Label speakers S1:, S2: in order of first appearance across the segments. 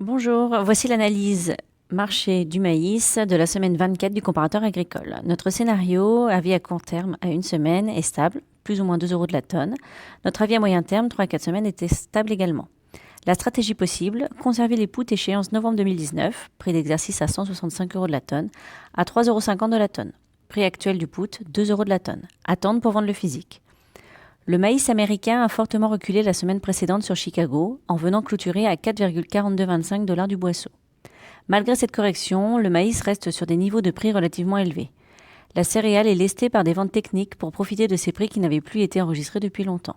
S1: Bonjour, voici l'analyse marché du maïs de la semaine 24 du comparateur agricole. Notre scénario, avis à court terme à une semaine, est stable, plus ou moins 2 € de la tonne. Notre avis à moyen terme, 3 à 4 semaines, était stable également. La stratégie possible, conserver les poutres échéance novembre 2019, prix d'exercice à 165 € de la tonne, à 3,50 € de la tonne. Prix actuel du poutre, 2 € de la tonne. Attendre pour vendre le physique. Le maïs américain a fortement reculé la semaine précédente sur Chicago, en venant clôturer à 4,4225 $ du boisseau. Malgré cette correction, le maïs reste sur des niveaux de prix relativement élevés. La céréale est lestée par des ventes techniques pour profiter de ces prix qui n'avaient plus été enregistrés depuis longtemps.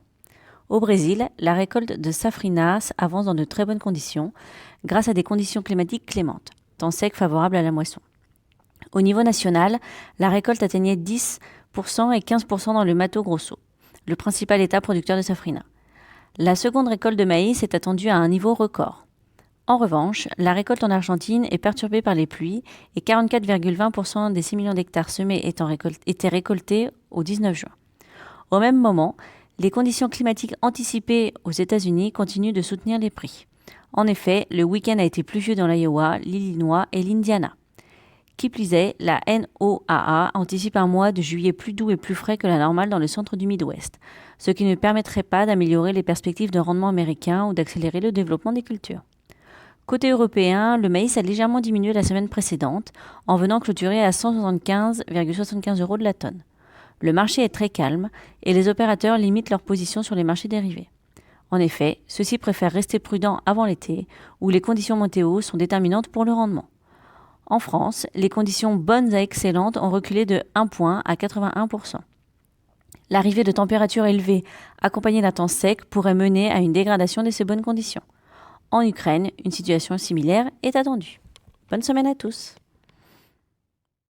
S1: Au Brésil, la récolte de safrina avance dans de très bonnes conditions, grâce à des conditions climatiques clémentes, temps sec favorable à la moisson. Au niveau national, la récolte atteignait 10% et 15% dans le Mato Grosso, le principal état producteur de safrina. La seconde récolte de maïs est attendue à un niveau record. En revanche, la récolte en Argentine est perturbée par les pluies et 44,20% des 6 millions d'hectares semés étaient récoltés au 19 juin. Au même moment, les conditions climatiques anticipées aux États-Unis continuent de soutenir les prix. En effet, le week-end a été pluvieux dans l'Iowa, l'Illinois et l'Indiana. Qui plus est, la NOAA anticipe un mois de juillet plus doux et plus frais que la normale dans le centre du Midwest, ce qui ne permettrait pas d'améliorer les perspectives de rendement américain ou d'accélérer le développement des cultures. Côté européen, le maïs a légèrement diminué la semaine précédente, en venant clôturer à 175,75 € de la tonne. Le marché est très calme et les opérateurs limitent leur position sur les marchés dérivés. En effet, ceux-ci préfèrent rester prudents avant l'été, où les conditions météo sont déterminantes pour le rendement. En France, les conditions bonnes à excellentes ont reculé de 1 point à 81%. L'arrivée de températures élevées accompagnée d'un temps sec pourrait mener à une dégradation de ces bonnes conditions. En Ukraine, une situation similaire est attendue. Bonne semaine à tous.